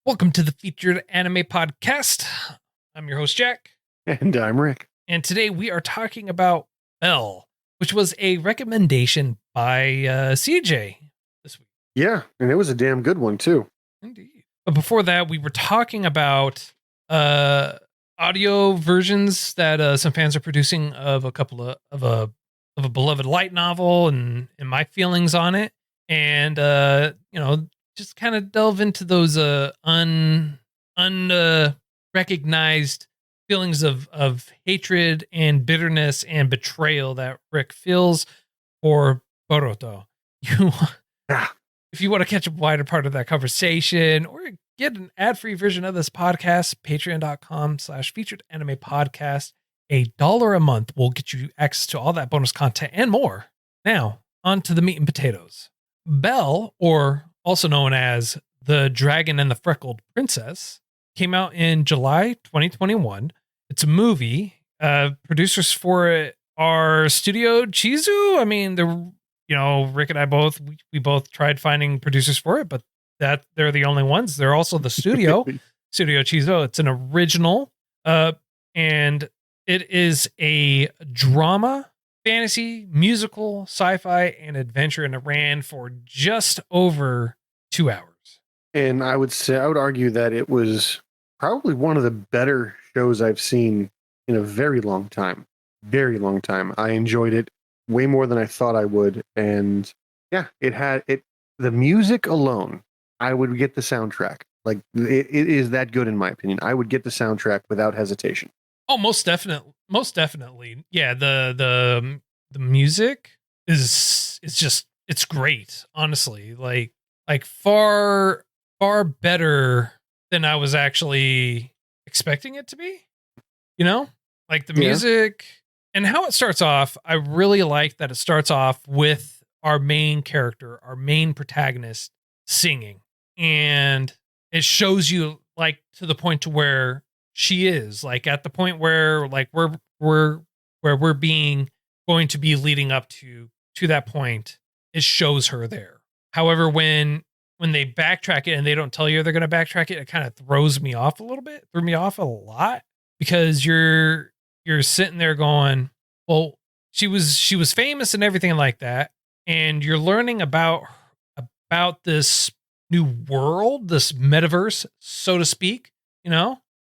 Welcome to the Featured Anime Podcast. I'm your host, Jack. And I'm Rick. And today we are talking about Belle, which was a recommendation by CJ this week. Yeah, and it was a damn good one, too. Indeed. But before that, we were talking about audio versions that some fans are producing of a couple of a beloved light novel and my feelings on it. And, just kind of delve into those unrecognized feelings of hatred and bitterness and betrayal that Rick feels for Boruto. If you want to catch a wider part of that conversation or get an ad-free version of this podcast, patreon.com/featured anime podcast. $1 a month will get you access to all that bonus content and more. Now, on to the meat and potatoes. Belle, or also known as The Dragon and the Freckled Princess, came out in July 2021. It's a movie. Producers for it are Studio Chizu. I mean, Rick and I both tried finding producers for it, but they're the only ones. They're also the studio, Studio Chizu. It's an original, and it is a drama, fantasy, musical, sci-fi, and adventure, and it ran for just over 2 hours. And I would argue that it was probably one of the better shows I've seen in a very long time. Very long time. I enjoyed it way more than I thought I would. And yeah, the music alone, I would get the soundtrack. Like it is that good in my opinion. I would get the soundtrack without hesitation. Oh, most definitely. Yeah, the music is just, it's great, honestly. Like far better than I was actually expecting it to be. Like the music and how it starts off. I really like that it starts off with our main character, our main protagonist singing, and it shows you like to the point to where she is like at the point where like we're going to be leading up to that point. It shows her there. However, when they backtrack it and they don't tell you they're going to backtrack it, it kind of throws me off a little bit. Threw me off a lot because you're sitting there going, well, she was famous and everything like that, and you're learning about this new world, this metaverse, so to speak,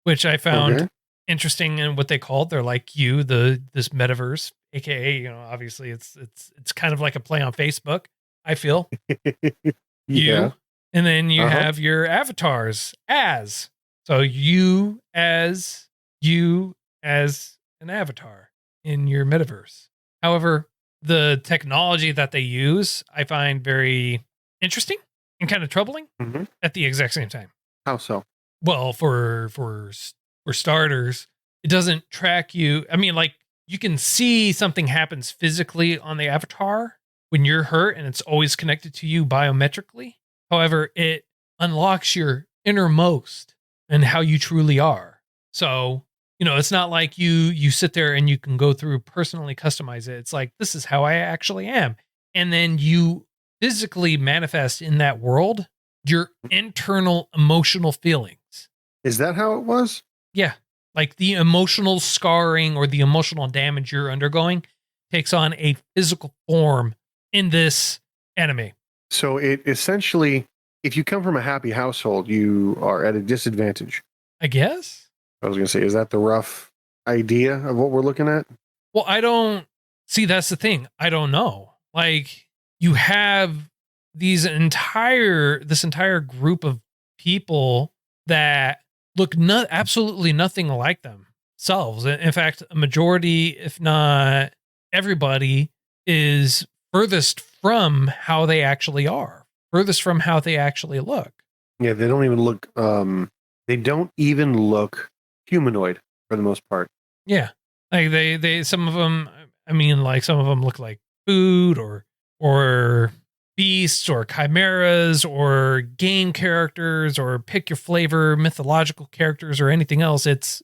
which I found interesting in what they called. They're like this metaverse, aka, obviously it's kind of like a play on Facebook, I feel. Yeah. And then you have your avatars so you as an avatar in your metaverse. However, the technology that they use, I find very interesting and kind of troubling at the exact same time. How so? Well, for starters, it doesn't track you. I mean, like you can see something happens physically on the avatar when you're hurt, and it's always connected to you biometrically. However, it unlocks your innermost and how you truly are. So, it's not like you sit there and you can go through personally customize it. It's like, this is how I actually am. And then you physically manifest in that world your internal emotional feelings. Is that how it was? Yeah. Like the emotional scarring or the emotional damage you're undergoing takes on a physical form in this anime. So it essentially, if you come from a happy household, you are at a disadvantage. I guess. I was going to say, is that the rough idea of what we're looking at? Well, that's the thing. I don't know. Like you have this entire group of people that look absolutely nothing like themselves. In fact, a majority, if not everybody, is furthest from how they actually are, furthest from how they actually look. Yeah, they don't even look. They don't even look humanoid for the most part. Yeah, like they some of them. I mean, like some of them look like food or beasts or chimeras or game characters or pick your flavor mythological characters or anything else. It's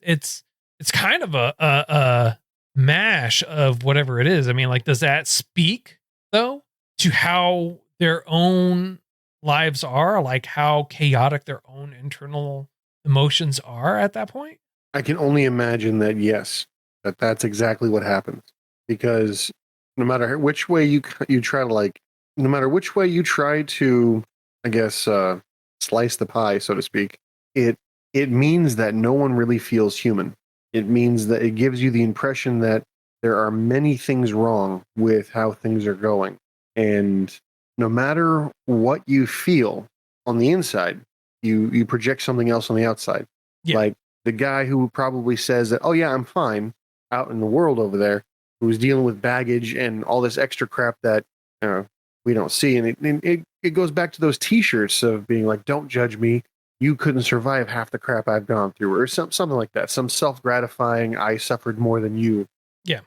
kind of a mash of whatever it is. I mean, like, does that speak though to how their own lives are, like how chaotic their own internal emotions are at that point? I can only imagine that, yes, that's exactly what happens. Because no matter which way you try to like, no matter which way you try to, I guess, slice the pie, so to speak, it it means that no one really feels human. It means that it gives you the impression that there are many things wrong with how things are going, and no matter what you feel on the inside, you project something else on the outside. Yeah. Like the guy who probably says that, oh yeah, I'm fine out in the world over there, who's dealing with baggage and all this extra crap that we don't see. And it goes back to those T-shirts of being like, "Don't judge me. You couldn't survive half the crap I've gone through," or something like that. Some self-gratifying, "I suffered more than you," Yeah.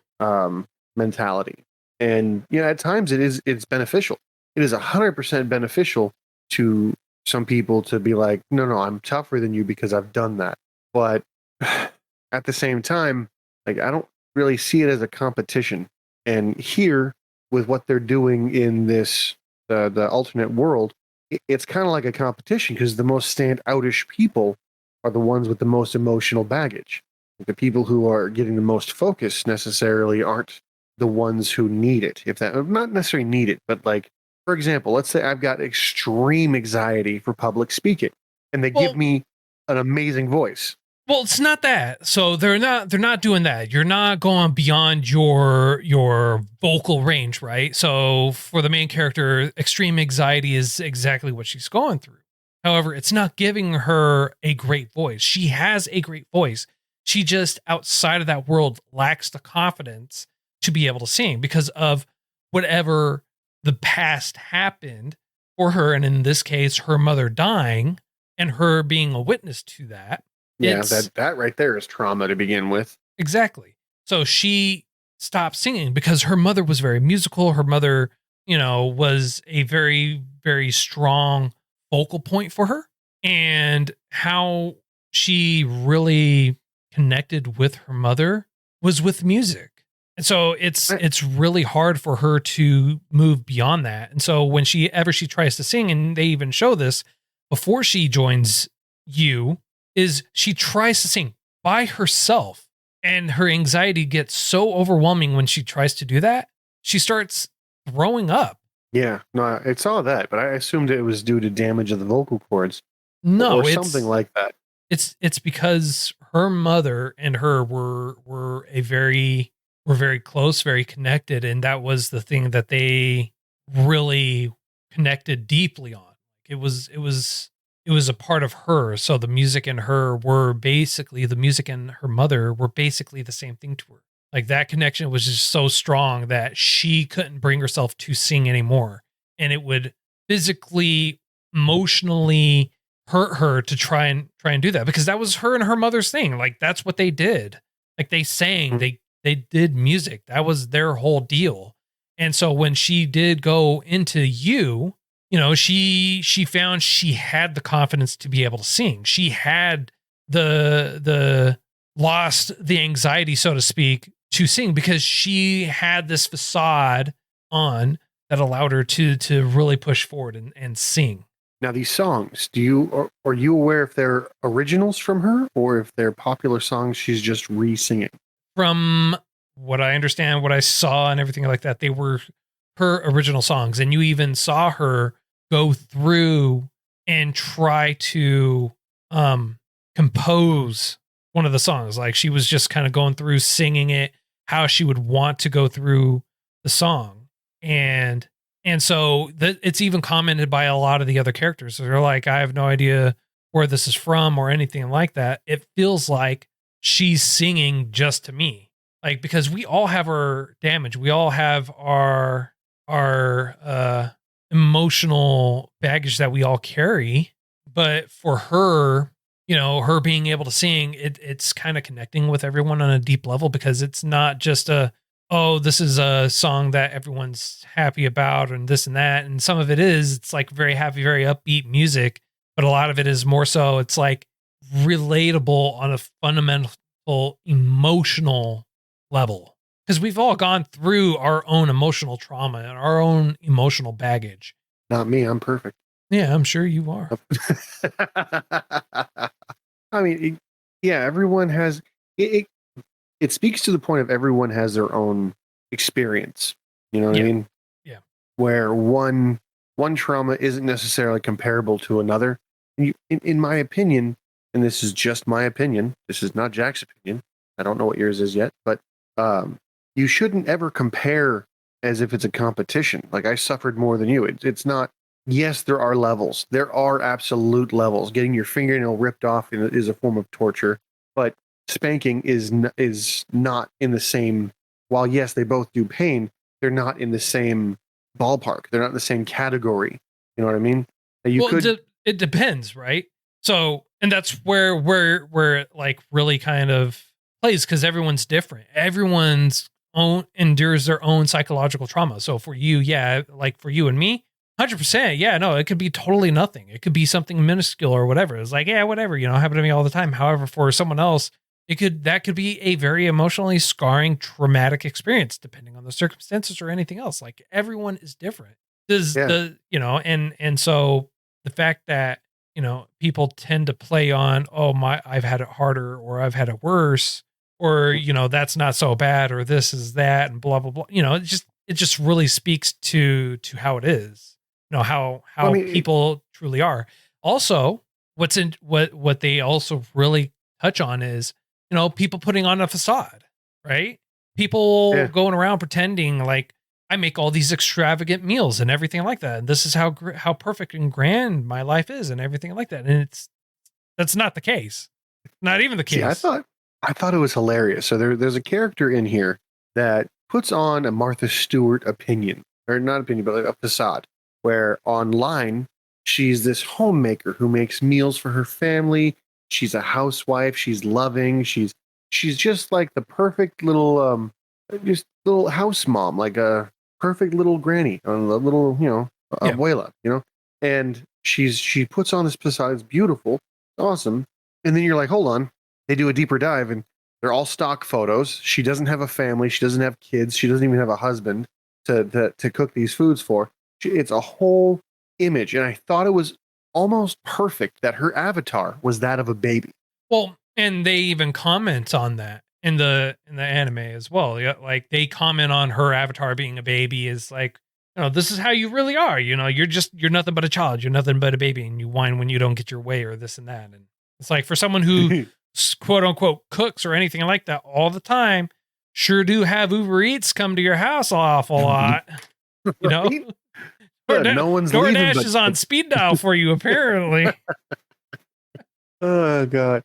mentality. And at times it's beneficial. It is 100% beneficial to some people to be like, "No, no, I'm tougher than you because I've done that." But at the same time, like I don't really see it as a competition. And here, with what they're doing in this the alternate world, it's kind of like a competition because the most standoutish people are the ones with the most emotional baggage. The people who are getting the most focus necessarily aren't the ones who need it. If that not necessarily need it, but like for example, let's say I've got extreme anxiety for public speaking, and they give Well, me an amazing voice. Well, it's not that. So they're not doing that. You're not going beyond your vocal range, right? So for the main character, extreme anxiety is exactly what she's going through. However, it's not giving her a great voice. She has a great voice. She just outside of that world lacks the confidence to be able to sing because of whatever the past happened for her, and in this case, her mother dying and her being a witness to that. Yeah, that right there is trauma to begin with. Exactly. So she stopped singing because her mother was very musical. Her mother, was a very, very strong focal point for her. And how she really connected with her mother was with music. And so it's really hard for her to move beyond that. And so when she tries to sing, and they even show this before she joins you, is she tries to sing by herself, and her anxiety gets so overwhelming when she tries to do that, she starts throwing up. Yeah, no, I saw that, but I assumed it was due to damage of the vocal cords No, or something like that. It's because her mother and her were very close, very connected, and that was the thing that they really connected deeply on. It was a part of her. So the music and the music and her mother were basically the same thing to her. Like that connection was just so strong that she couldn't bring herself to sing anymore. And it would physically, emotionally hurt her to try and do that because that was her and her mother's thing. Like that's what they did. Like they sang, they did music. That was their whole deal. And so when she did go into she found she had the confidence to be able to sing. She had the lost the anxiety, so to speak, to sing because she had this facade on that allowed her to really push forward and sing. Now, these songs, are you aware if they're originals from her or if they're popular songs she's just re-singing? From what I understand, what I saw and everything like that, they were her original songs. And you even saw her go through and try to compose one of the songs. Like she was just kind of going through singing it how she would want to go through the song. And so it's even commented by a lot of the other characters. They're like, I have no idea where this is from or anything like that. It feels like she's singing just to me. Like, because we all have our damage. We all have our emotional baggage that we all carry. But for her, her being able to sing, it's kind of connecting with everyone on a deep level because it's not just this is a song that everyone's happy about and this and that. And some of it's like very happy, very upbeat music, but a lot of it is more so it's like relatable on a fundamental emotional level. Because we've all gone through our own emotional trauma and our own emotional baggage. Not me, I'm perfect. Yeah, I'm sure you are. I mean, yeah, everyone has it. It speaks to the point of everyone has their own experience. You know what I Yeah. mean? Yeah. Where one trauma isn't necessarily comparable to another. In my opinion, and this is just my opinion, this is not Jack's opinion. I don't know what yours is yet, but um, you shouldn't ever compare as if it's a competition. Like I suffered more than you. It's not. Yes, there are levels. There are absolute levels. Getting your fingernail ripped off is a form of torture, but spanking is not in the same. While yes, they both do pain, they're not in the same ballpark. They're not in the same category. You know what I mean? You Well, could, it depends, right? So, and that's where it like really kind of plays because everyone's different. Everyone's own endures their own psychological trauma. So for you, yeah, like for you and me, 100%, yeah, no, it could be totally nothing. It could be something minuscule or whatever. It's like, yeah, whatever, happen to me all the time. However, for someone else, that could be a very emotionally scarring, traumatic experience, depending on the circumstances or anything else. Like everyone is different. Does yeah, and so the fact that people tend to play on, oh my, I've had it harder or I've had it worse, or that's not so bad, or this is that, and blah blah blah. It just really speaks to how it is, how well, I how mean, people truly are. Also, what they also really touch on is people putting on a facade, right? People yeah. going around pretending like I make all these extravagant meals and everything like that. And this is how perfect and grand my life is and everything like that. And that's not the case. Not even the See, case. I thought it was hilarious. So there's a character in here that puts on a Martha Stewart opinion, or not opinion, but like a facade, where online she's this homemaker who makes meals for her family. She's a housewife. She's loving. She's just like the perfect little just little house mom, like a perfect little granny, a little Yeah. abuela, And she puts on this facade. It's beautiful, awesome, and then you're like, hold on. They do a deeper dive and they're all stock photos. She doesn't have a family. She doesn't have kids. She doesn't even have a husband to cook these foods for. It's a whole image. And I thought it was almost perfect that her avatar was that of a baby. Well, and they even comment on that in the anime as well. Yeah, like they comment on her avatar being a baby is like, this is how you really are. You're nothing but a child. You're nothing but a baby, and you whine when you don't get your way or this and that. And it's like for someone who quote unquote cooks or anything like that all the time, sure do have Uber Eats come to your house an awful lot. You know, Right? Yeah, no one's leaving, DoorDash is on speed dial for you apparently. oh god.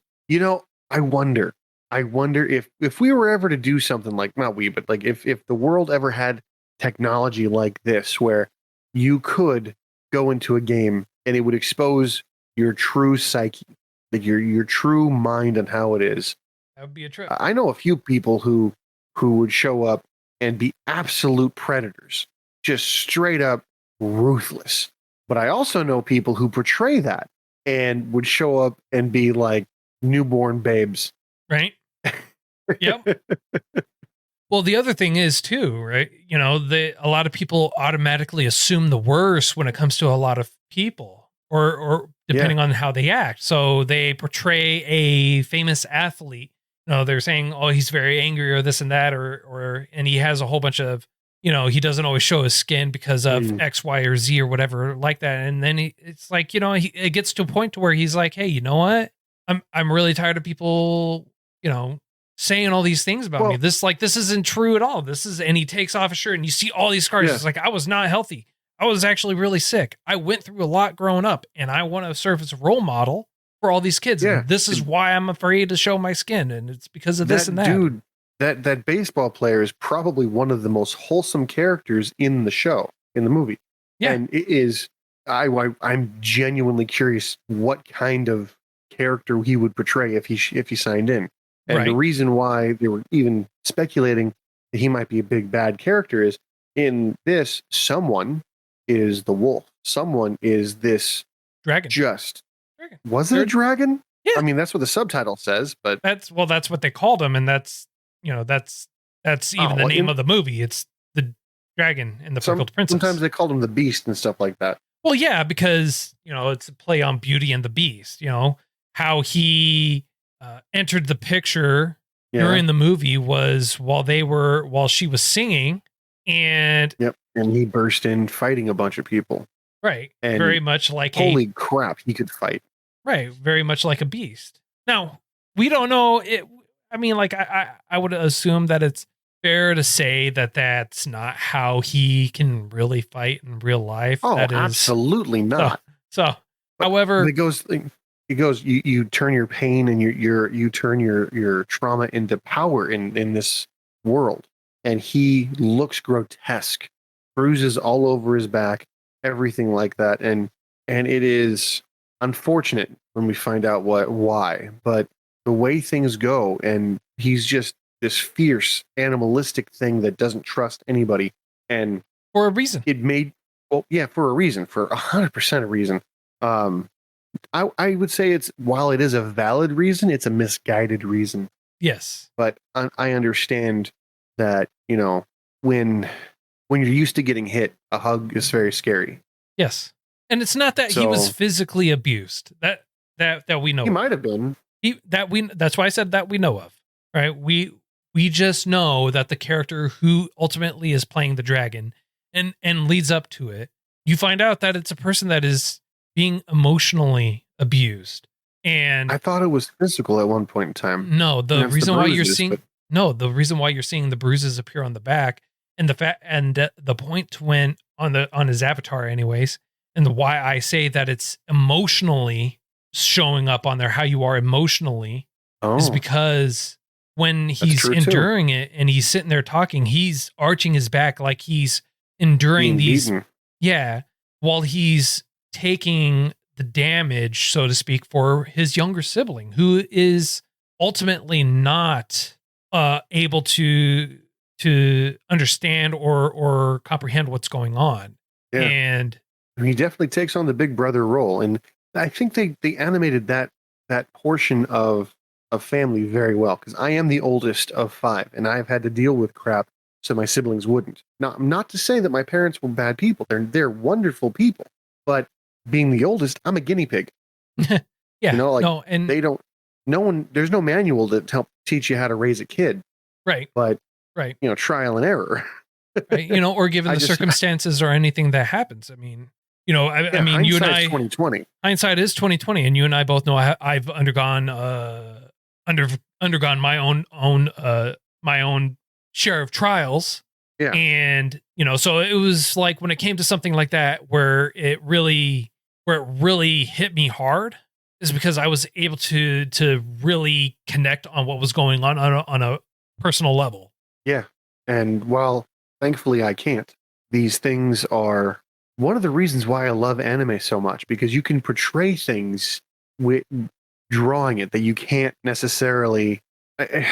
I wonder if we were ever to do something like, not we, but like if the world ever had technology like this where you could go into a game and it would expose your true psyche, like your true mind and how it is. That would be a trip. I know a few people who would show up and be absolute predators, just straight up ruthless. But I also know people who portray that and would show up and be like newborn babes. Right? Yep. Well, the other thing is too, right? A lot of people automatically assume the worst when it comes to a lot of people, or Yeah. depending on how they act. So they portray a famous athlete. They're saying, "Oh, he's very angry, or this and that, and he has a whole bunch of, he doesn't always show his skin because of X, Y, or Z, or whatever like that." And then it's like, it gets to a point to where he's like, "Hey, you know what? I'm really tired of people, saying all these things about me. Well, This isn't true at all. And he takes off his shirt and you see all these scars. yeah. It's like, I was not healthy. I was actually really sick. I went through a lot growing up and I want to serve as a role model for all these kids. Yeah. And this is why I'm afraid to show my skin. And it's because of this and that. Dude, that baseball player is probably one of the most wholesome characters in the show, in the movie. Yeah. And it is, I'm genuinely curious what kind of character he would portray if he signed in. And the reason why they were even speculating that he might be a big bad character is in this, someone is the wolf. Someone is this dragon. Was it a dragon? Yeah. I mean, that's what the subtitle says, but that's what they called him. And that's even the name of the movie. It's the dragon and the Purple Princess. Sometimes they called him the beast and stuff like that. Well, yeah, because it's a play on Beauty and the Beast. How he entered the picture Yeah. during the movie was while she was singing, and Yep. And he burst in fighting a bunch of people. right, And very much like holy crap, he could fight. right, very much like a beast. Now we don't know it. I mean, like I would assume that it's fair to say that that's not how he can really fight in real life. Oh, That is absolutely not. So, however, it goes. You turn your pain and you turn your trauma into power in this world, and he looks grotesque, bruises all over his back, everything like that, and it is unfortunate when we find out why, but the way things go, and he's just this fierce animalistic thing that doesn't trust anybody, and for a reason. it made for a reason, for 100% a reason. I would say while it is a valid reason, it's a misguided reason. Yes, but I understand that when you're used to getting hit, a hug is very scary. yes, and it's not that he was physically abused. That we know. He might have been. That's why I said that we know of. Right? We just know that the character who ultimately is playing the dragon and leads up to it, you find out that it's a person that is being emotionally abused. And I thought it was physical at one point in time. No, the reason why you're seeing the bruises appear on the back and the point when on his avatar anyways, and why I say that it's emotionally showing up on there, how you are emotionally, is because when he's enduring it and he's sitting there talking, he's arching his back like he's enduring these beaten. Yeah, while he's taking the damage, so to speak, for his younger sibling, who is ultimately not able to understand or comprehend what's going on. Yeah. And he definitely takes on the big brother role, and I think they animated that portion of family very well, because I am the oldest of 5, and I've had to deal with crap so my siblings wouldn't. Now, not to say that my parents were bad people; they're wonderful people, but being the oldest, I'm a guinea pig. Yeah, they don't. No one. There's no manual to help teach you how to raise a kid. Right. But right. Trial and error. Right. Or given the circumstances or anything that happens. I mean, I mean, you and I. 2020. Hindsight is 2020, and you and I both know I've undergone my own share of trials. Yeah. And so it was like when it came to something like that, where it really hit me hard, is because I was able to really connect on what was going on a personal level. Yeah. And while thankfully I can't, these things are one of the reasons why I love anime so much, because you can portray things with drawing it that you can't necessarily, that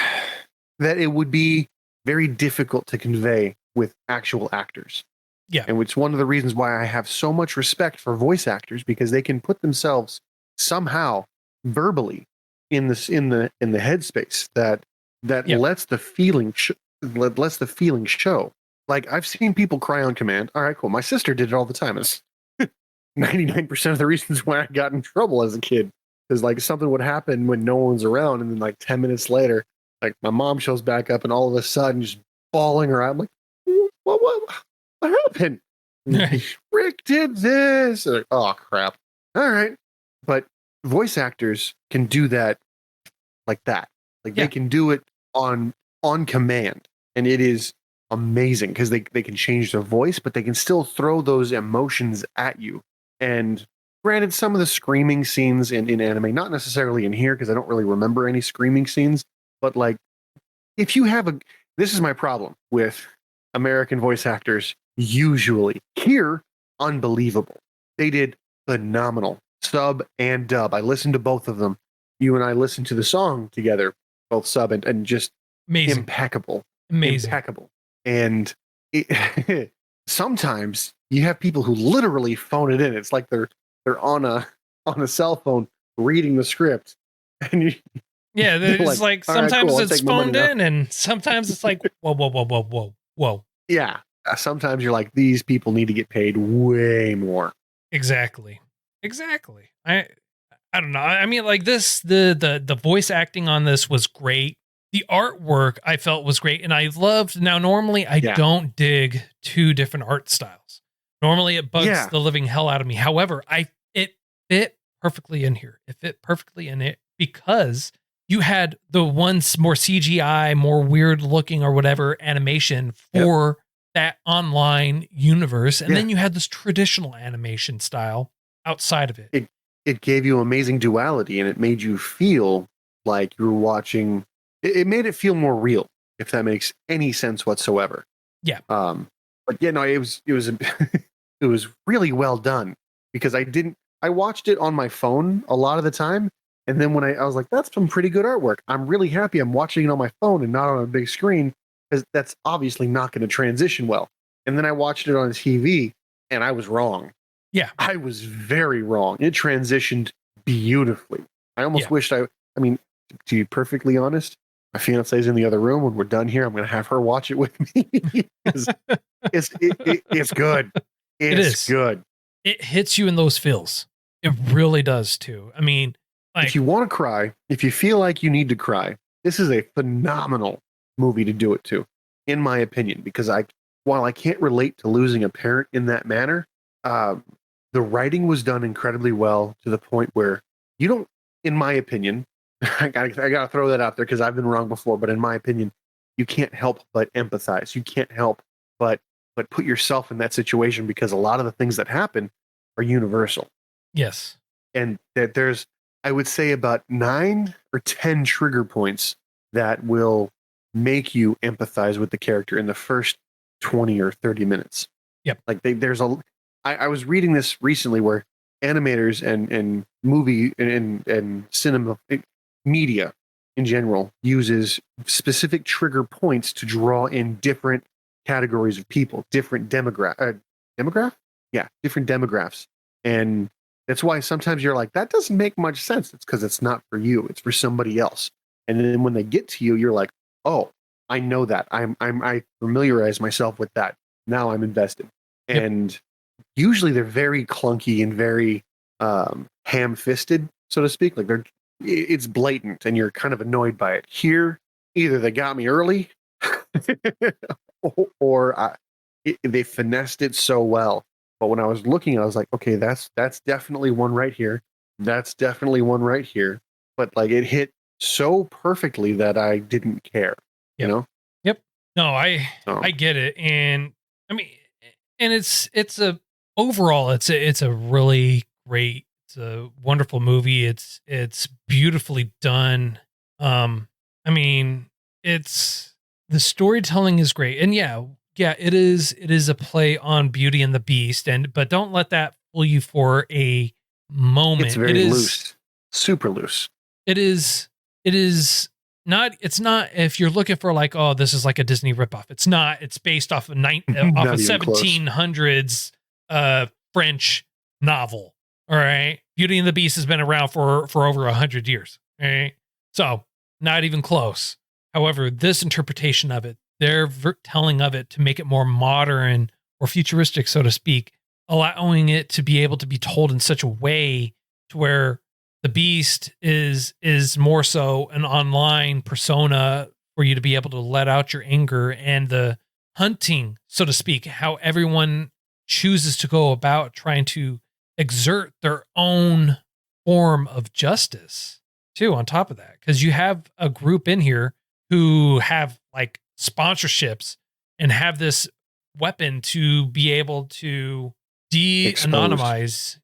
it would be very difficult to convey with actual actors. Yeah. And it's one of the reasons why I have so much respect for voice actors, because they can put themselves somehow verbally in the headspace that lets the feeling show. Like, I've seen people cry on command. All right, cool. My sister did it all the time. It's 99% of the reasons why I got in trouble as a kid, is like something would happen when no one's around, and then like 10 minutes later, like my mom shows back up, and all of a sudden just bawling her out. I'm like, what happened? Rick did this. Like, oh crap. All right. But voice actors can do that like that. Like they can do it on command. And it is amazing, because they can change their voice, but they can still throw those emotions at you. And granted, some of the screaming scenes in anime, not necessarily in here, because I don't really remember any screaming scenes, but like, if you have this is my problem with American voice actors. Usually here, unbelievable. They did phenomenal, sub and dub. I listened to both of them. You and I listened to the song together, both sub and just amazing. Impeccable. And sometimes you have people who literally phone it in. It's like they're on a cell phone reading the script, and there's like sometimes right, cool, it's phoned in, and sometimes it's like whoa. Yeah. Sometimes you're like, these people need to get paid way more. Exactly. Exactly. I don't know. I mean, like this, the voice acting on this was great. The artwork I felt was great, and I loved. Now, normally I Yeah. don't dig two different art styles. Normally, it bugs Yeah. the living hell out of me. However, it fit perfectly in here. It fit perfectly in it because you had the ones more CGI, more weird looking or whatever animation for that online universe, and Yeah. then you had this traditional animation style outside of it. It gave you amazing duality, and it made you feel like you were watching. It made it feel more real, if that makes any sense whatsoever. Yeah. But yeah, no, it was it was really well done because I watched it on my phone a lot of the time, and then when I was like, that's some pretty good artwork. I'm really happy I'm watching it on my phone and not on a big screen because that's obviously not going to transition well. And then I watched it on TV, and I was wrong. Yeah. I was very wrong. It transitioned beautifully. I almost wished I mean, to be perfectly honest, my fiance's in the other room. When we're done here, I'm going to have her watch it with me. It's good. It's good. It hits you in those feels. It really does too. I mean, like, if you want to cry, if you feel like you need to cry, this is a phenomenal movie to do it to, in my opinion, because while I can't relate to losing a parent in that manner, the writing was done incredibly well to the point where you don't, in my opinion, I gotta throw that out there because I've been wrong before, but in my opinion, you can't help but empathize. You can't help but put yourself in that situation because a lot of the things that happen are universal. Yes. And that there's, I would say, about 9 or 10 trigger points that will make you empathize with the character in the first 20 or 30 minutes. Yep. Like I was reading this recently where animators and movie and cinema media in general uses specific trigger points to draw in different categories of people, different different demographics. And that's why sometimes you're like, that doesn't make much sense. It's because it's not for you. It's for somebody else. And then when they get to you, you're like, oh, I know that. I familiarize myself with that. Now I'm invested. Yep. And usually they're very clunky and very ham-fisted, so to speak. Like it's blatant, and you're kind of annoyed by it. Here, either they got me early, or they finessed it so well. But when I was looking, I was like, okay, that's definitely one right here. That's definitely one right here. But like it hit so perfectly that I didn't care. Yep. You know? Yep. No, I get it, and I mean, and it's overall it's a really great, it's a wonderful movie. It's beautifully done. I mean, it's, the storytelling is great, and yeah, it is a play on Beauty and the Beast, but don't let that fool you for a moment. It's very loose, super loose. It is not, it's not, if you're looking for like, oh, this is like a Disney ripoff. It's not. It's based off of off of 1700s French novel. All right. Beauty and the Beast has been around for over 100 years. All right. So not even close. However, this interpretation of it, their telling of it to make it more modern or futuristic, so to speak, allowing it to be able to be told in such a way to where the Beast is more so an online persona for you to be able to let out your anger, and the hunting, so to speak, how everyone chooses to go about trying to exert their own form of justice too, on top of that. Because you have a group in here who have like sponsorships and have this weapon to be able to de-anonymize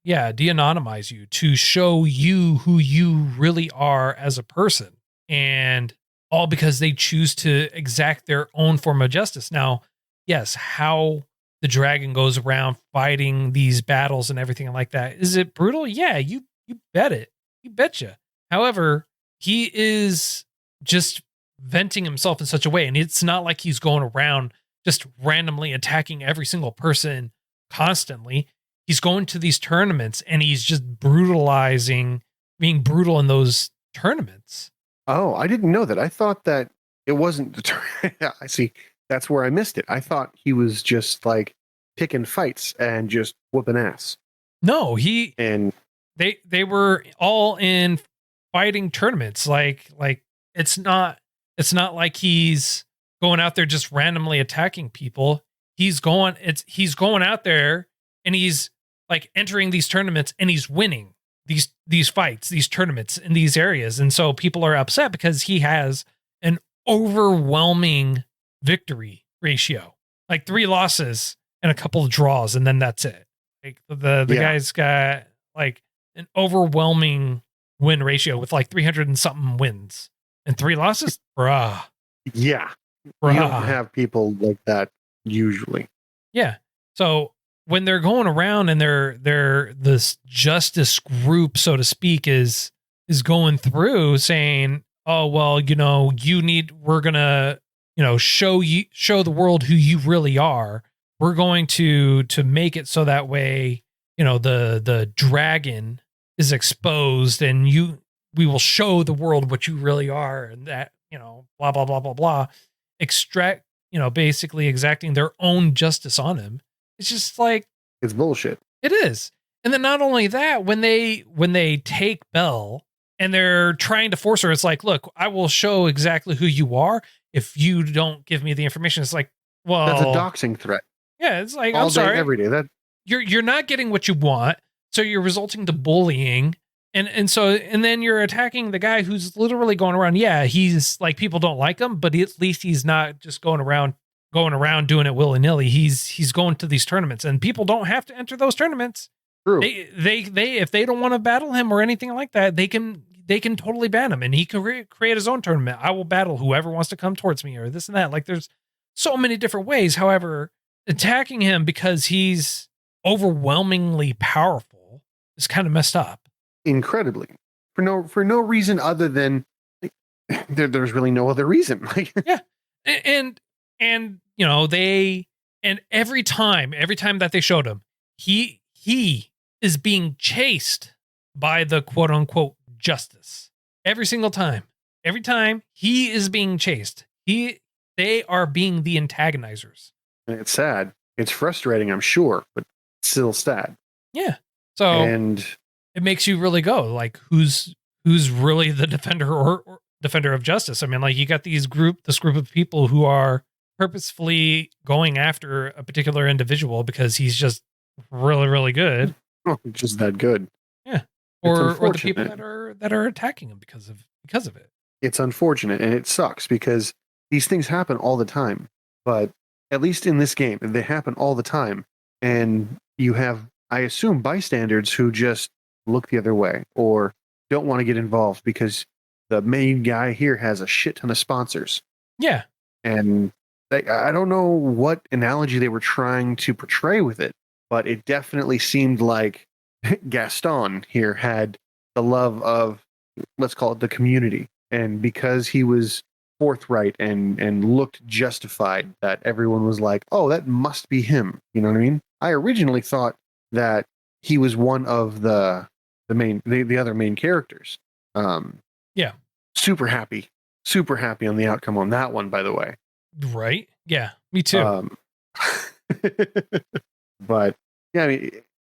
you, to show you who you really are as a person, and all because they choose to exact their own form of justice. Now, yes, how the dragon goes around fighting these battles and everything like that, is it brutal? Yeah, you bet it, you betcha. However, he is just venting himself in such a way, and it's not like he's going around just randomly attacking every single person constantly. He's going to these tournaments and he's just being brutal in those tournaments. Oh, I didn't know that. I thought that it wasn't I see. That's where I missed it. I thought he was just like picking fights and just whooping ass. No, And they were all in fighting tournaments. Like it's not like he's going out there just randomly attacking people. He's going out there and he's like entering these tournaments and he's winning these fights, these tournaments in these areas. And so people are upset because he has an overwhelming victory ratio, like 3 losses and a couple of draws, and then that's it. Like the guy's got like an overwhelming win ratio with like 300 and something wins and 3 losses. Bruh. Yeah. Bruh. You don't have people like that usually. Yeah. So when they're going around and they're this justice group, so to speak, is going through saying, oh, well, we're gonna, show the world who you really are. We're going to make it so that way, the dragon is exposed and we will show the world what you really are, and that, blah, blah, blah, blah, blah. Extract, basically exacting their own justice on him. It's just like, it's bullshit. It is. And then not only that, when they take Belle and they're trying to force her, it's like, look, I will show exactly who you are if you don't give me the information. It's like, well, that's a doxing threat. Yeah, it's like, all I'm sorry, day, every day. That you're not getting what you want, so you're resulting to bullying. And then you're attacking the guy who's literally going around. Yeah, he's like, people don't like him, but at least he's not just going around doing it willy-nilly. He's going to these tournaments, and people don't have to enter those tournaments. True. They if they don't want to battle him or anything like that, they can totally ban him, and he can create his own tournament. I will battle whoever wants to come towards me, or this and that. Like, there's so many different ways. However, attacking him because he's overwhelmingly powerful is kind of messed up. Incredibly, for no reason other than there's really no other reason. Yeah, and every time that they showed him, he is being chased by the quote unquote justice every single time. Every time he is being chased, they are being the antagonizers. It's sad. It's frustrating, I'm sure, but still sad. Yeah. So and it makes you really go, like, who's really the defender or defender of justice? I mean, like, you got this group of people who are purposefully going after a particular individual because he's just really, really good. Oh, just that good. Yeah. Or the people that are attacking him because of it. It's unfortunate and it sucks because these things happen all the time. But at least in this game, they happen all the time. And you have, I assume, bystanders who just look the other way or don't want to get involved because the main guy here has a shit ton of sponsors. Yeah. And I don't know what analogy they were trying to portray with it, but it definitely seemed like Gaston here had the love of, let's call it, the community. And because he was forthright and looked justified, that everyone was like, oh, that must be him. You know what I mean? I originally thought that he was one of the other main characters. Yeah. Super happy on the outcome on that one, by the way. Right? Yeah, me too. But yeah, I mean,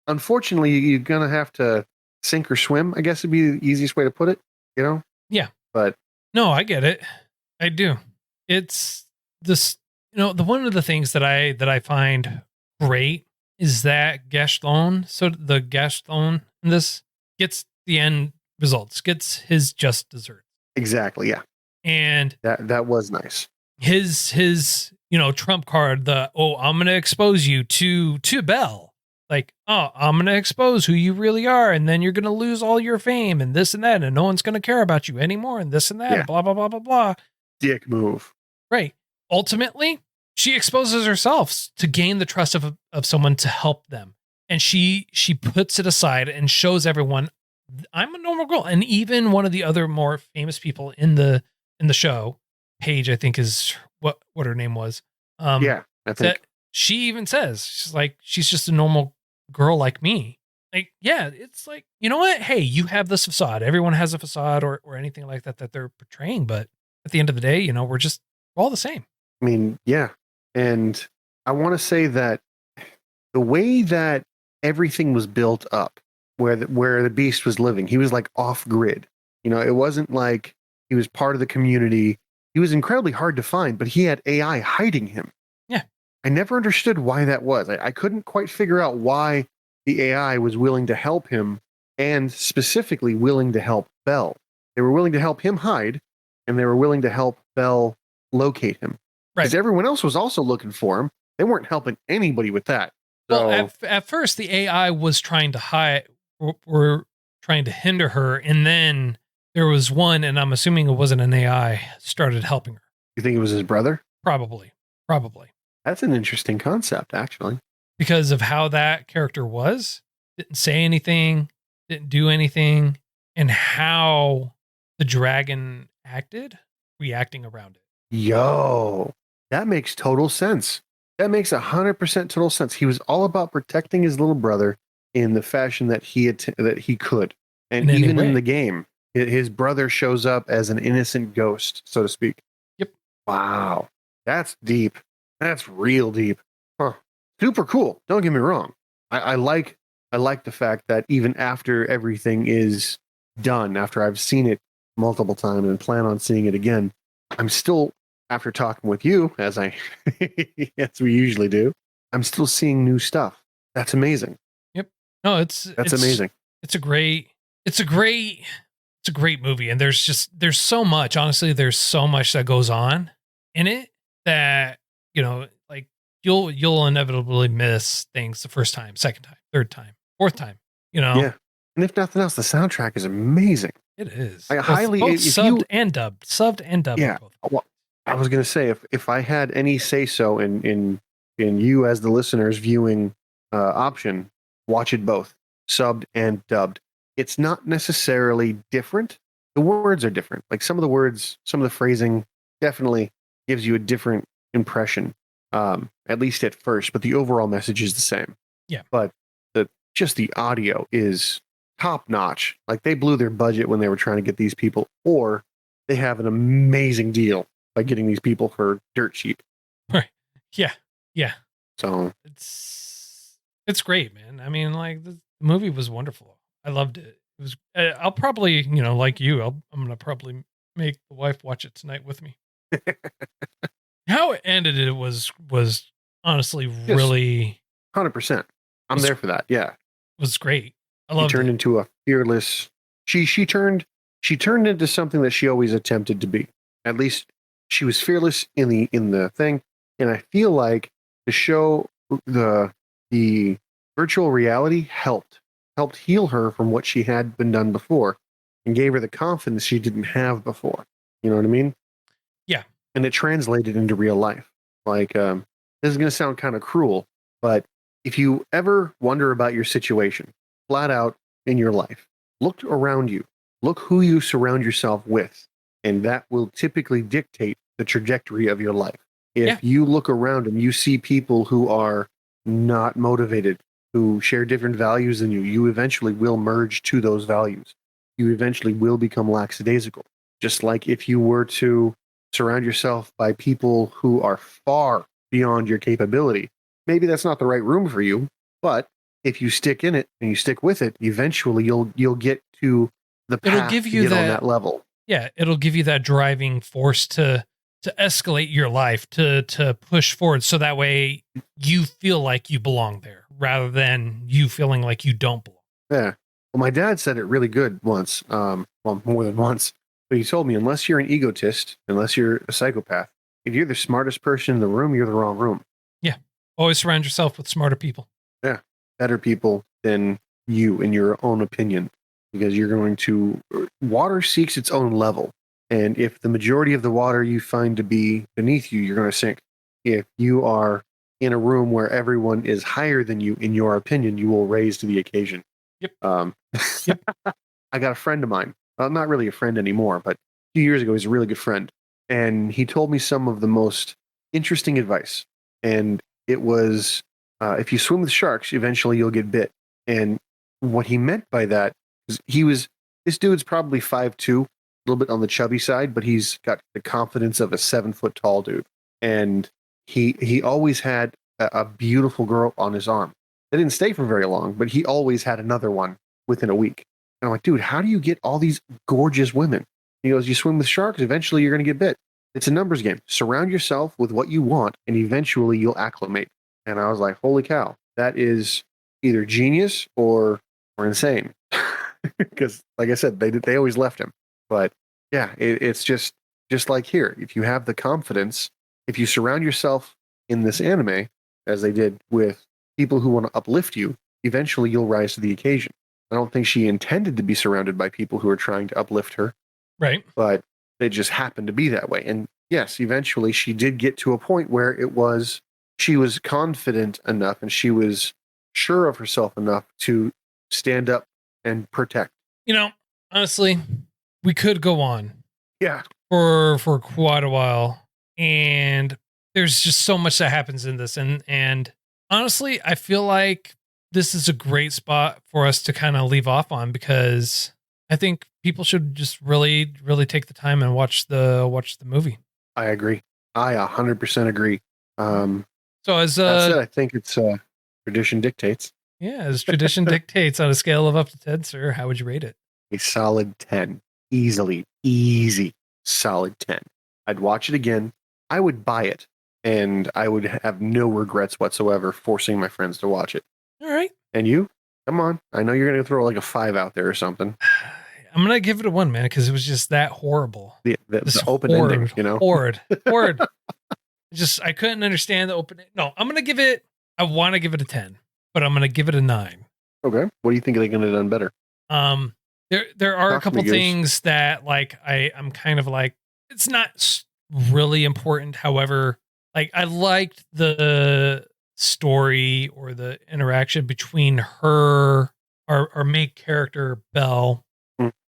unfortunately, you're gonna have to sink or swim, I guess would be the easiest way to put it, Yeah. But no, I get it. I do. It's this, the one of the things that I find great is that Gaston, so the Gaston in this gets the end results, gets his just desserts. Exactly, yeah. And that was nice. His trump card, I'm going to expose you to Belle. Like, oh, I'm going to expose who you really are, and then you're going to lose all your fame and this and that, and no one's going to care about you anymore, and this and that, Yeah. blah, blah, blah, blah, blah. Dick move. Right. Ultimately, she exposes herself to gain the trust of someone to help them. And she puts it aside and shows everyone, I'm a normal girl. And even one of the other more famous people in the show, Paige, I think is what her name was. Yeah, I think. That she even says, she's just a normal girl like me. Like, yeah, it's like, you know what? Hey, you have this facade. Everyone has a facade or anything like that they're portraying. But at the end of the day, we're all the same. I mean, yeah. And I want to say that the way that everything was built up where the beast was living. He was like off grid. It wasn't like he was part of the community. He was incredibly hard to find, but he had AI hiding him. Yeah. I never understood why that was. I couldn't quite figure out why the AI was willing to help him, and specifically willing to help Belle. They were willing to help him hide, and they were willing to help Belle locate him. Right. Because everyone else was also looking for him. They weren't helping anybody with that. So, well, at first the AI was trying to hide, were trying to hinder her, and then there was one, and I'm assuming it wasn't an AI, started helping her. You think it was his brother? Probably. That's an interesting concept, actually. Because of how that character was, didn't say anything, didn't do anything, and how the dragon reacting around it. Yo, that makes total sense. That makes 100% total sense. He was all about protecting his little brother in the fashion that he could. And even in the game, his brother shows up as an innocent ghost, so to speak. Yep. Wow. That's deep. That's real deep. Huh. Super cool. Don't get me wrong. I like the fact that even after everything is done, after I've seen it multiple times and plan on seeing it again, I'm still, after talking with you, as we usually do, I'm still seeing new stuff. That's amazing. Yep. No, it's amazing. It's a great movie, and there's so much. Honestly, there's so much that goes on in it that like you'll inevitably miss things the first time, second time, third time, fourth time. Yeah. And if nothing else, the soundtrack is amazing. It is. I highly both subbed and dubbed. Yeah. Well, I was going to say, if I had any say so in you as the listeners viewing option, watch it both subbed and dubbed. It's not necessarily different. The words are different. Like some of the words, some of the phrasing definitely gives you a different impression, at least at first. But the overall message is the same. Yeah. But just the audio is top notch. Like they blew their budget when they were trying to get these people, or they have an amazing deal by getting these people for dirt cheap. Right. Yeah. Yeah. So it's great, man. I mean, like the movie was wonderful. I loved it. It was. I'll probably, like you, I'm gonna probably make the wife watch it tonight with me. How it ended it was honestly really 100%. I'm there for that. Yeah, it was great. I loved it. Turned it. into a fearless. She turned into something that she always attempted to be. At least she was fearless in the thing, and I feel like the show, the virtual reality helped heal her from what she had been done before, and gave her the confidence she didn't have before. You know what I mean? Yeah. And it translated into real life. Like, this is going to sound kind of cruel, but if you ever wonder about your situation, flat out in your life, look around you. Look who you surround yourself with, and that will typically dictate the trajectory of your life. If you look around and you see people who are not motivated, who share different values than you, you eventually will merge to those values. You eventually will become lackadaisical. Just like if you were to surround yourself by people who are far beyond your capability, maybe that's not the right room for you, but if you stick in it and you stick with it, eventually you'll get to the path it'll give you to get on that level. Yeah, it'll give you that driving force to escalate your life, to push forward, so that way you feel like you belong there rather than you feeling like you don't belong. Yeah. Well, my dad said it really good once, well, more than once, but he told me, unless you're an egotist, unless you're a psychopath, if you're the smartest person in the room, you're the wrong room. Yeah. Always surround yourself with smarter people. Yeah. Better people than you in your own opinion, because you're going to, water seeks its own level. And if the majority of the water you find to be beneath you, you're going to sink. If you are in a room where everyone is higher than you, in your opinion, you will raise to the occasion. Yep. Yep. I got a friend of mine, not really a friend anymore, but a few years ago, he's a really good friend. And he told me some of the most interesting advice. And it was, if you swim with sharks, eventually you'll get bit. And what he meant by that is this dude's probably 5'2", a little bit on the chubby side, but he's got the confidence of a 7-foot tall dude. And he always had a beautiful girl on his arm. They didn't stay for very long, but he always had another one within a week. And I'm like, dude, how do you get all these gorgeous women? He goes, you swim with sharks, eventually you're going to get bit. It's a numbers game. Surround yourself with what you want, and eventually you'll acclimate. And I was like, holy cow, that is either genius or insane. Because, like I said, they always left him. But yeah, it's just like here. If you have the confidence, if you surround yourself in this anime, as they did with people who want to uplift you, eventually you'll rise to the occasion. I don't think she intended to be surrounded by people who are trying to uplift her. Right. But it just happened to be that way. And yes, eventually she did get to a point where she was confident enough and she was sure of herself enough to stand up and protect. Honestly, we could go on. Yeah. For quite a while. And there's just so much that happens in this. And honestly, I feel like this is a great spot for us to kind of leave off on, because I think people should just really, really take the time and watch the movie. I agree. I 100% agree. So as that said, I think it's tradition dictates. Yeah, as tradition dictates, on a scale of up to 10, sir, how would you rate it? A solid 10. Easy, solid 10. I'd watch it again. I would buy it, and I would have no regrets whatsoever forcing my friends to watch it. All right. And you? Come on. I know you're going to throw like a 5 out there or something. I'm going to give it a 1, man, because it was just that horrible. The open ending, Horrid. I couldn't understand the open. No, I want to give it a 10, but I'm going to give it a 9. Okay. What do you think they could have done better? There are a couple things that like I'm kind of like, it's not really important. However, like I liked the story or the interaction between her, our main character Belle,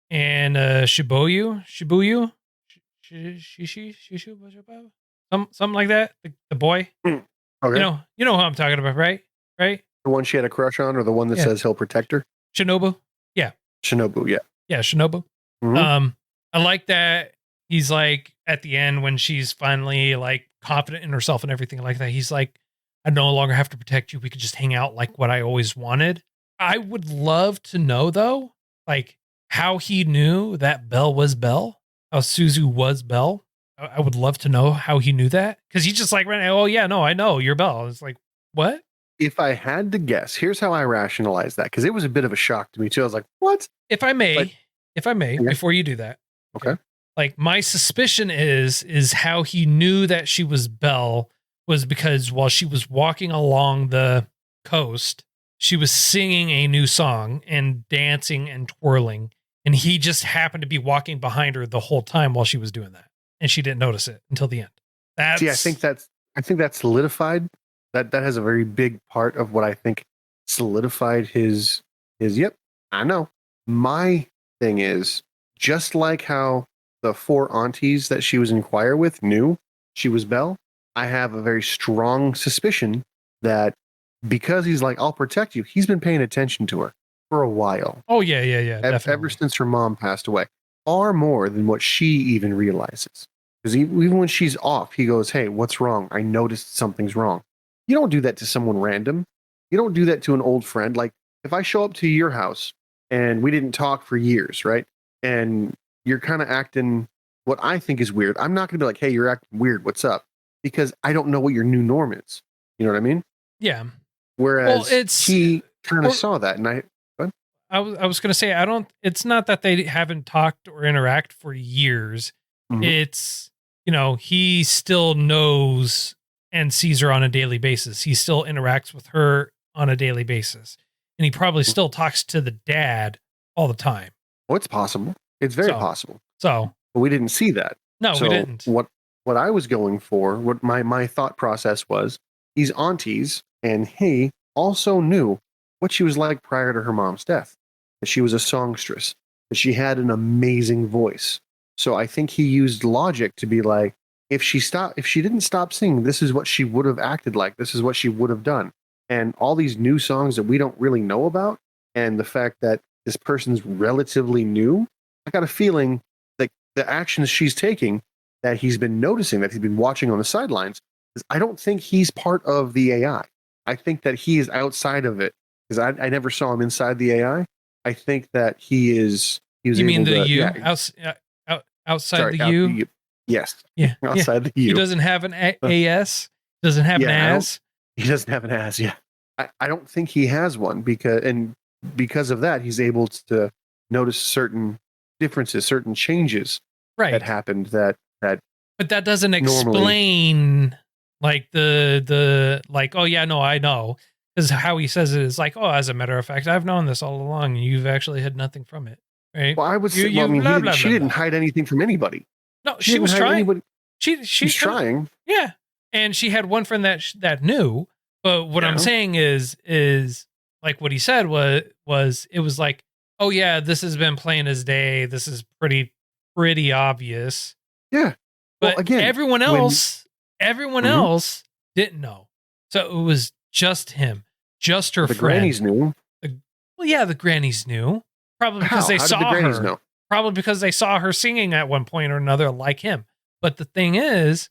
and Shibuya, something like that. The boy. Okay. You know who I'm talking about, right? Right. The one she had a crush on, or the one that says he'll protect her? Shinobu. Yeah. Shinobu. Yeah. Yeah. Shinobu. Mm-hmm. I like that. He's like at the end when she's finally like confident in herself and everything like that. He's like, I no longer have to protect you. We could just hang out like what I always wanted. I would love to know though, like how he knew that Belle was Belle, how Suzu was Belle. I would love to know how he knew that, because he just like ran. Oh yeah, no, I know you're Belle. It's like, what? If I had to guess, here's how I rationalize that, because it was a bit of a shock to me too. I was like, what? If I may, before you do that. Okay. Like my suspicion is how he knew that she was Belle was because while she was walking along the coast, she was singing a new song and dancing and twirling. And he just happened to be walking behind her the whole time while she was doing that. And she didn't notice it until the end. See, I think that's solidified. That has a very big part of what I think solidified his yep, I know. My thing is, just like how the 4 aunties that she was in choir with knew she was Belle, I have a very strong suspicion that because he's like, I'll protect you, he's been paying attention to her for a while. Oh, yeah. Ever since her mom passed away. Far more than what she even realizes. Because even when she's off, he goes, hey, what's wrong? I noticed something's wrong. You don't do that to someone random. You don't do that to an old friend. Like, if I show up to your house and we didn't talk for years, right? And you're kind of acting what I think is weird, I'm not going to be like, hey, you're acting weird. What's up? Because I don't know what your new norm is. You know what I mean? Yeah. Whereas he kind of saw that. And I was going to say, it's not that they haven't talked or interact for years. Mm-hmm. It's, he still knows and sees her on a daily basis. He still interacts with her on a daily basis. And he probably still talks to the dad all the time. Oh, it's possible. It's very possible. But we didn't see that. No, we didn't. What I was going for, what my thought process was, these aunties and he also knew what she was like prior to her mom's death. That she was a songstress. That she had an amazing voice. So I think he used logic to be like, if she didn't stop singing, this is what she would have acted like. This is what she would have done. And all these new songs that we don't really know about, and the fact that this person's relatively new, I got a feeling that the actions she's taking, that he's been noticing, that he's been watching on the sidelines, is I don't think he's part of the AI. I think that he is outside of it because I never saw him inside the AI. I think that he was You mean able the to, U yeah. outside Sorry, the U? yes, Yeah, yeah. outside the He U. doesn't have an AS. Doesn't have an Yeah, AS. he doesn't have an ass. Yeah, I don't think he has one because of that, he's able to notice certain differences, certain changes that Right. happened that But that doesn't normally. explain like the like, oh yeah, no, I know. Because how he says it is like, oh, as a matter of fact, I've known this all along, and you've actually had nothing from it, right? Well, I would say, well, I You mean, blah blah she blah didn't blah. hide anything from anybody. No, She she didn't was hide trying. anybody. She's She's trying. yeah, and she had one friend that knew. But what I'm Yeah. saying is like what he said was it was like, oh yeah, this has been plain as day. This is pretty obvious. Yeah. Well, But again, everyone else Mhm. else didn't know. So it was just him, just her the friend. grannies knew. Well, yeah, the grannies knew. Probably because How? they How did saw the grannies her. know? Probably because they saw her singing at one point or another like him. But the thing is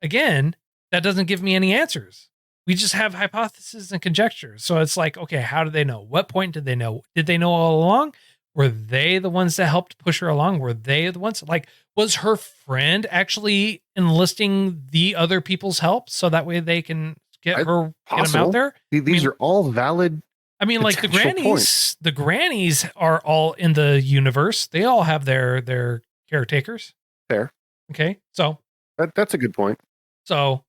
again, that doesn't give me any answers. We just have hypotheses and conjectures. So it's like, okay, how did they know? What point did they know? Did they know all along? Were they the ones that helped push her along? Were they the ones? Like, was her friend actually enlisting the other people's help so that way they can get him out there? These are all valid. I mean, like the potential points. grannies are all in the universe. They all have their caretakers. Fair. Okay. So That's a good point. So,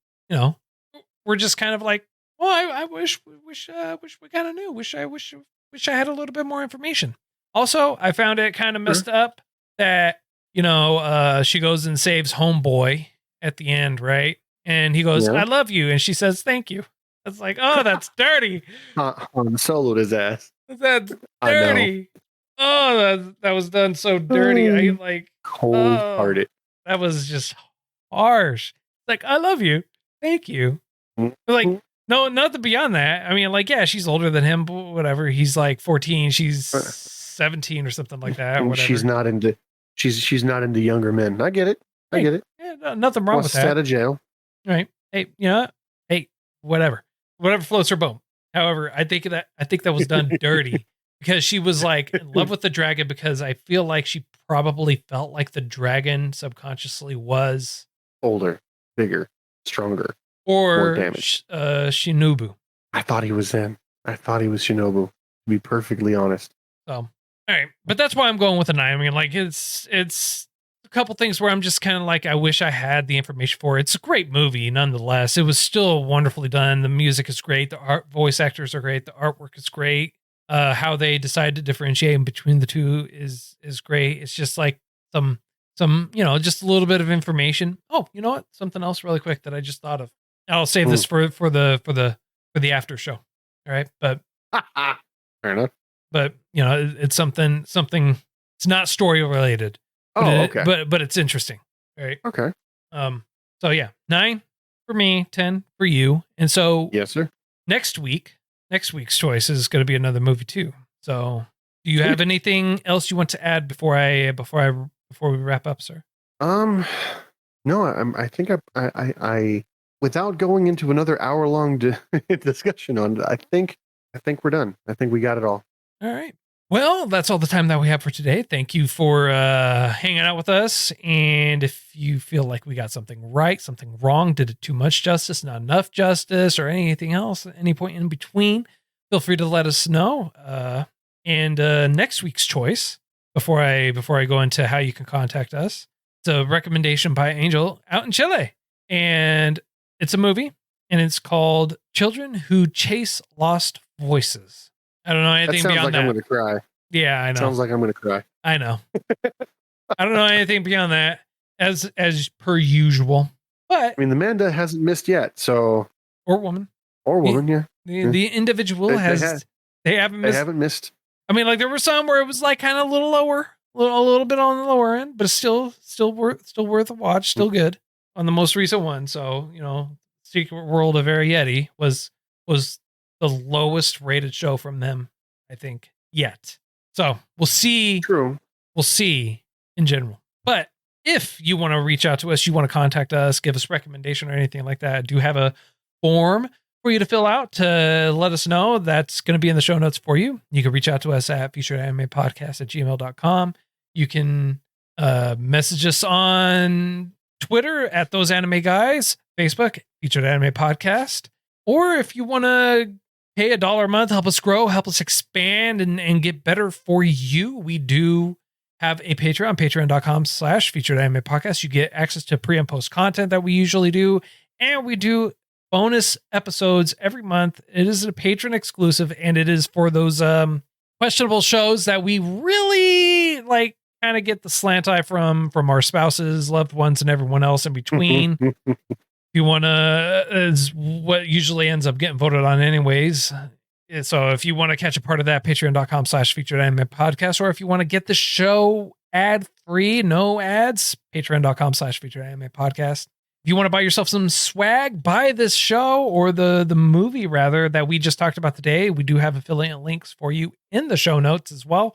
we're just kind of like, well, I wish we kind of knew. Wish I had a little bit more information. Also, I found it kind of messed up that, she goes and saves Homeboy at the end, right? And he goes, I love you. And she says, thank you. It's like, oh, that's dirty. Soloed his ass. That's dirty. Oh, that was done so dirty. I like cold-hearted. That was just harsh. Like, I love you. Thank you. Like, no, nothing beyond that. I mean, like, yeah, she's older than him, but whatever. He's like 14. She's 17 or something like that. And whatever. she's not into younger men. I get it. I get it. Yeah, nothing wrong with that. Out of jail. Right. Hey, whatever floats her boat. However, I think that was done dirty because she was like in love with the dragon because I feel like she probably felt like the dragon subconsciously was older, bigger, stronger, or more damaged. Shinobu. I thought he was Shinobu, to be perfectly honest. So, all right, but that's why I'm going with a 9. I mean, like it's a couple things where I'm just kind of like, I wish I had the information for it. It's a great movie, nonetheless. It was still wonderfully done. The music is great. The voice actors are great. The artwork is great. How they decide to differentiate between the two is great. It's just like some just a little bit of information. Oh, you know what? Something else really quick that I just thought of. I'll save this for the after show. All right, but fair enough. But it's something. It's not story related. Okay. But it's interesting. All right. Okay. So yeah, 9 for me, 10 for you, and so yes, sir. Next week's choice is going to be another movie too. So, do you have anything else you want to add before we wrap up, sir? No, I think I without going into another hour-long discussion on it, I think we're done. I think we got it all. All right. Well, that's all the time that we have for today. Thank you for hanging out with us. And if you feel like we got something right, something wrong, did it too much justice, not enough justice, or anything else, at any point in between, feel free to let us know. And next week's choice, before I go into how you can contact us, it's a recommendation by Angel out in Chile. And it's a movie, and it's called Children Who Chase Lost Voices. I don't know anything beyond that. Sounds like I'm going to cry. Yeah, I know. Sounds like I'm going to cry. I know. I don't know anything beyond that, as per usual. But I mean, the Manda hasn't missed yet, so or woman, yeah. The individual they haven't missed. They haven't missed. I mean, like there were some where it was like kind of a little lower, a little bit on the lower end, but it's still worth a watch, still good on the most recent one. So Secret World of Arietti was the lowest rated show from them, I think, yet. So we'll see. True. We'll see in general. But if you want to reach out to us, you want to contact us, give us recommendation or anything like that, I do have a form for you to fill out to let us know. That's going to be in the show notes for you. You can reach out to us at featuredanimepodcast@gmail.com. You can message us on Twitter at Those Anime Guys, Facebook, Featured Anime Podcast. Or if you want to pay $1 a month, help us grow, help us expand and get better for you, we do have a Patreon, patreon.com/Featured Anime Podcast. You get access to pre and post content that we usually do. And we do bonus episodes every month. It is a patron exclusive, and it is for those questionable shows that we really like, kind of get the slant eye from our spouses, loved ones, and everyone else in between. If you want to, is what usually ends up getting voted on anyways. So if you want to catch a part of that, patreon.com/Featured Anime Podcast, or if you want to get the show ad free, no ads, patreon.com/Featured Anime Podcast. If you want to buy yourself some swag, buy this show or the movie rather that we just talked about today. We do have affiliate links for you in the show notes as well.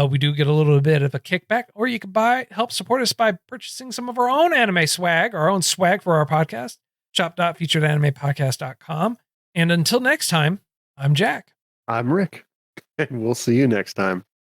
We do get a little bit of a kickback, or you can help support us by purchasing some of our own anime swag, our own swag for our podcast, shop.featuredanimepodcast.com. And until next time, I'm Jack. I'm Rick, and we'll see you next time.